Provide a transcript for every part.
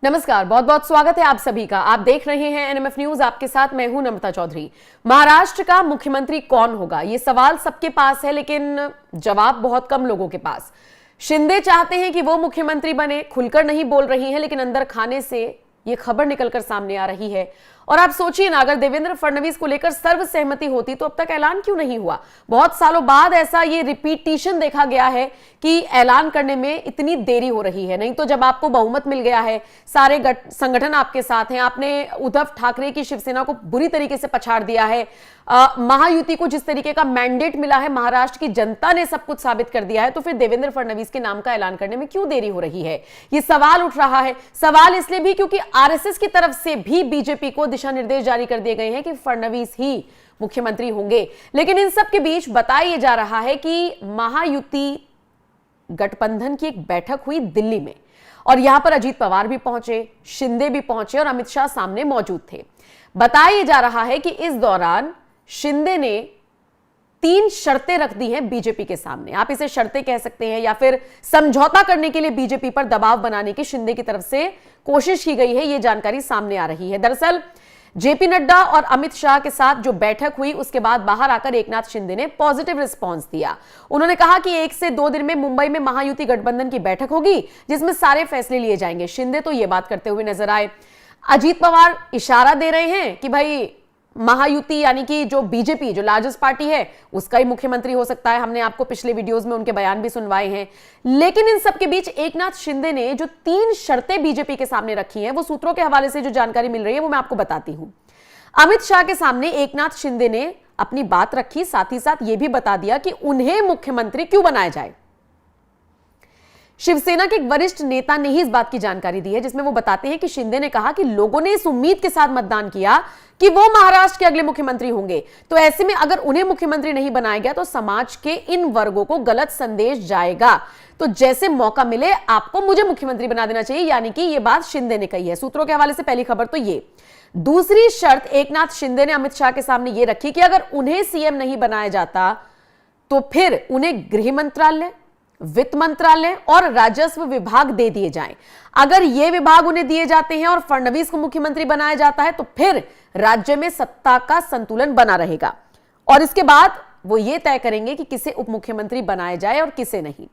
नमस्कार, बहुत बहुत स्वागत है आप सभी का। आप देख रहे हैं एनएमएफ न्यूज, आपके साथ मैं हूं नम्रता चौधरी। महाराष्ट्र का मुख्यमंत्री कौन होगा, ये सवाल सबके पास है, लेकिन जवाब बहुत कम लोगों के पास। शिंदे चाहते हैं कि वो मुख्यमंत्री बने, खुलकर नहीं बोल रही हैं, लेकिन अंदर खाने से ये खबर निकलकर सामने आ रही है। और आप सोचिए ना, अगर देवेंद्र फडणवीस को लेकर सर्वसहमति होती तो अब तक ऐलान क्यों नहीं हुआ। बहुत सालों बाद ऐसा ये रिपीटिशन देखा गया है कि ऐलान करने में इतनी देरी हो रही है। नहीं तो जब आपको बहुमत मिल गया है, सारे संगठन आपके साथ हैं, आपने उद्धव ठाकरे की शिवसेना को बुरी तरीके से पछाड़ दिया है, महायुति को जिस तरीके का मैंडेट मिला है, महाराष्ट्र की जनता ने सब कुछ साबित कर दिया है, तो फिर देवेंद्र फडणवीस के नाम का ऐलान करने में क्यों देरी हो रही है, ये सवाल उठ रहा है। सवाल इसलिए भी क्योंकि आरएसएस की तरफ से भी बीजेपी को दिशा निर्देश जारी कर दिए गए हैं कि फडणवीस ही मुख्यमंत्री होंगे। लेकिन इन सब के बीच बताया जा रहा है कि महायुति गठबंधन की एक बैठक हुई दिल्ली में, और यहां पर अजीत पवार भी पहुंचे, शिंदे भी पहुंचे और अमित शाह सामने मौजूद थे। बताया जा रहा है कि इस दौरान शिंदे ने 3 शर्तें रख दी हैं बीजेपी के सामने। आप इसे शर्तें कह सकते हैं या फिर समझौता करने के लिए बीजेपी पर दबाव बनाने की शिंदे की तरफ से कोशिश की गई है, यह जानकारी सामने आ रही है। दरअसल जेपी नड्डा और अमित शाह के साथ जो बैठक हुई, उसके बाद बाहर आकर एकनाथ शिंदे ने पॉजिटिव रिस्पांस दिया। उन्होंने कहा कि 1 से 2 दिन में मुंबई में महायुति गठबंधन की बैठक होगी, जिसमें सारे फैसले लिए जाएंगे। शिंदे तो यह बात करते हुए नजर आए। अजीत पवार इशारा दे रहे हैं कि भाई महायुति यानी कि जो बीजेपी, जो लार्जेस्ट पार्टी है, उसका ही मुख्यमंत्री हो सकता है। हमने आपको पिछले वीडियोस में उनके बयान भी सुनवाए हैं। लेकिन इन सब के बीच एकनाथ शिंदे ने जो 3 शर्तें बीजेपी के सामने रखी हैं, वो सूत्रों के हवाले से जो जानकारी मिल रही है वो मैं आपको बताती हूं। अमित शाह के सामने एकनाथ शिंदे ने अपनी बात रखी, साथ ही साथ यह भी बता दिया कि उन्हें मुख्यमंत्री क्यों बनाया जाए। शिवसेना के एक वरिष्ठ नेता ने ही इस बात की जानकारी दी है, जिसमें वो बताते हैं कि शिंदे ने कहा कि लोगों ने इस उम्मीद के साथ मतदान किया कि वो महाराष्ट्र के अगले मुख्यमंत्री होंगे, तो ऐसे में अगर उन्हें मुख्यमंत्री नहीं बनाया गया तो समाज के इन वर्गों को गलत संदेश जाएगा। तो जैसे मौका मिले आपको मुझे मुख्यमंत्री बना देना चाहिए, यानी कि यह बात शिंदे ने कही है। सूत्रों के हवाले से पहली खबर तो ये। दूसरी शर्त एकनाथ शिंदे ने अमित शाह के सामने यह रखी कि अगर उन्हें सीएम नहीं बनाया जाता तो फिर उन्हें गृह मंत्रालय, वित्त मंत्रालय और राजस्व विभाग दे दिए जाएं। अगर ये विभाग उन्हें दिए जाते हैं और फडणवीस को मुख्यमंत्री बनाया जाता है तो फिर राज्य में सत्ता का संतुलन बना रहेगा, और इसके बाद वो ये तय करेंगे कि किसे उप मुख्यमंत्री बनाया जाए और किसे नहीं।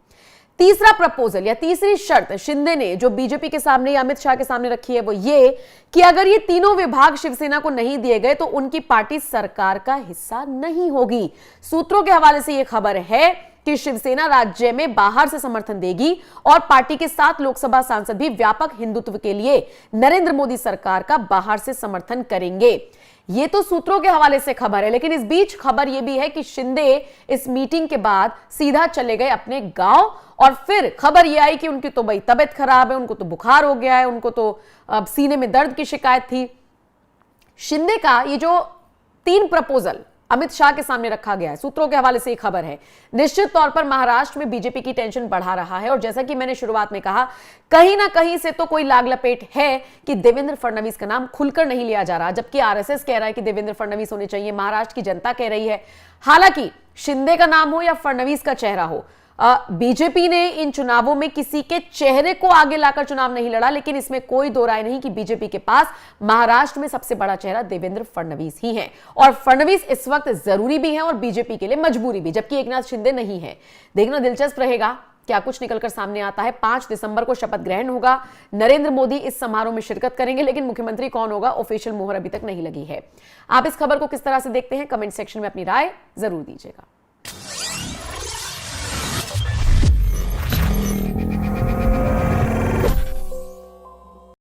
तीसरा प्रपोजल या तीसरी शर्त शिंदे ने जो बीजेपी के सामने या अमित शाह के सामने रखी है वो ये कि अगर ये तीनों विभाग शिवसेना को नहीं दिए गए तो उनकी पार्टी सरकार का हिस्सा नहीं होगी। सूत्रों के हवाले से यह खबर है कि शिवसेना राज्य में बाहर से समर्थन देगी और पार्टी के 7 लोकसभा सांसद भी व्यापक हिंदुत्व के लिए नरेंद्र मोदी सरकार का बाहर से समर्थन करेंगे। ये तो सूत्रों के हवाले से खबर है, लेकिन इस बीच खबर यह भी है कि शिंदे इस मीटिंग के बाद सीधा चले गए अपने गांव, और फिर खबर यह आई कि उनकी तो भाई तबीयत खराब है, उनको तो बुखार हो गया है, उनको तो सीने में दर्द की शिकायत थी। शिंदे का ये जो 3 प्रपोजल अमित शाह के सामने रखा गया है, सूत्रों के हवाले से एक खबर है, निश्चित तौर पर महाराष्ट्र में बीजेपी की टेंशन बढ़ा रहा है। और जैसा कि मैंने शुरुआत में कहा, कहीं ना कहीं से तो कोई लाग लपेट है कि देवेंद्र फडणवीस का नाम खुलकर नहीं लिया जा रहा, जबकि आरएसएस कह रहा है कि देवेंद्र फडणवीस होने चाहिए, महाराष्ट्र की जनता कह रही है। हालांकि शिंदे का नाम हो या फडणवीस का चेहरा हो, बीजेपी ने इन चुनावों में किसी के चेहरे को आगे लाकर चुनाव नहीं लड़ा, लेकिन इसमें कोई दो राय नहीं कि बीजेपी के पास महाराष्ट्र में सबसे बड़ा चेहरा देवेंद्र फडणवीस ही है, और फडणवीस इस वक्त जरूरी भी है और बीजेपी के लिए मजबूरी भी, जबकि एकनाथ शिंदे नहीं है। देखना दिलचस्प रहेगा क्या कुछ निकलकर सामने आता है। 5 दिसंबर को शपथ ग्रहण होगा, नरेंद्र मोदी इस समारोह में शिरकत करेंगे, लेकिन मुख्यमंत्री कौन होगा ऑफिशियल मुहर अभी तक नहीं लगी है। आप इस खबर को किस तरह से देखते हैं, कमेंट सेक्शन में अपनी राय जरूर दीजिएगा।